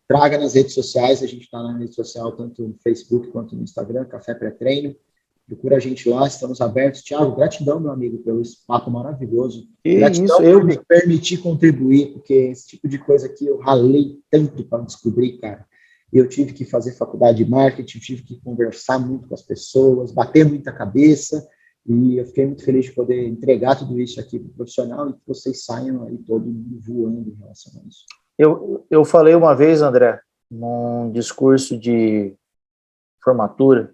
Traga nas redes sociais, a gente está na rede social, tanto no Facebook quanto no Instagram, Café Pré-Treino. Procura a gente lá, estamos abertos. Thiago, gratidão, meu amigo, pelo papo maravilhoso. Gratidão por me permitir contribuir, porque esse tipo de coisa aqui eu ralei tanto para descobrir, cara. Eu tive que fazer faculdade de marketing, tive que conversar muito com as pessoas, bater muita cabeça, e eu fiquei muito feliz de poder entregar tudo isso aqui para o profissional e que vocês saiam aí todo mundo voando em relação a isso. Eu falei uma vez, André, num discurso de formatura,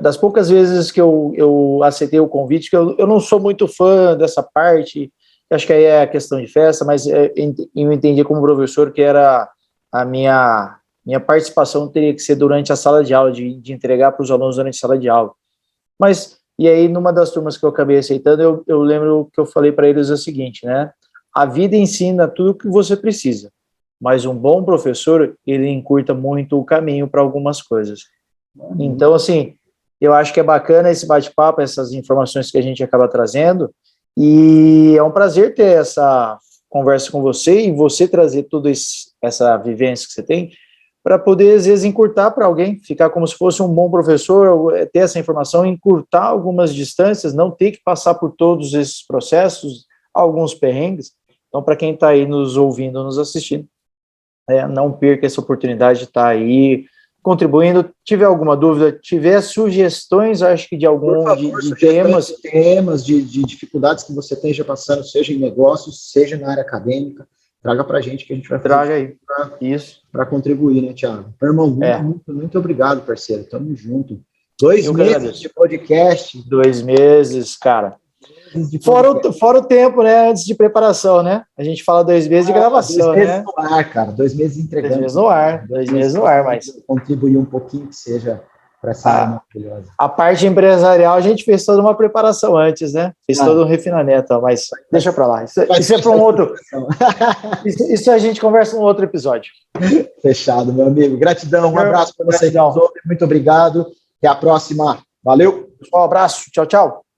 das poucas vezes que eu aceitei o convite, que eu não sou muito fã dessa parte, acho que aí é a questão de festa, mas eu entendi como professor que era a minha participação teria que ser durante a sala de aula, de entregar para os alunos durante a sala de aula. Mas, e aí, numa das turmas que eu acabei aceitando, eu lembro que eu falei para eles o seguinte, né? A vida ensina tudo o que você precisa, mas um bom professor, ele encurta muito o caminho para algumas coisas. Então, assim, eu acho que é bacana esse bate-papo, essas informações que a gente acaba trazendo, e é um prazer ter essa conversa com você e você trazer toda essa vivência que você tem para poder, às vezes, encurtar para alguém, ficar como se fosse um bom professor, ter essa informação, encurtar algumas distâncias, não ter que passar por todos esses processos, alguns perrengues. Então, para quem está aí nos ouvindo, nos assistindo, não perca essa oportunidade de estar aí contribuindo. Tiver alguma dúvida, tiver sugestões, acho que de algum de temas, de dificuldades que você esteja passando, seja em negócios, seja na área acadêmica, traga para a gente que a gente vai fazer para contribuir, né, Thiago? Meu irmão, muito obrigado, parceiro. Tamo junto. 2 meses de podcast. 2 meses, cara. Fora o tempo, né, antes de preparação, né? A gente fala 2 meses de gravação, 2 meses no ar, cara. 2 meses entregando. 2 meses no ar, mas... Contribuir um pouquinho que seja para essa maravilhosa. A parte empresarial, a gente fez toda uma preparação antes, né? Fez todo um refinamento, mas deixa para lá. Isso é para um outro... isso a gente conversa num outro episódio. Fechado, meu amigo. Gratidão, um abraço para você. Muito obrigado. Até a próxima. Valeu. Um abraço. Tchau, tchau.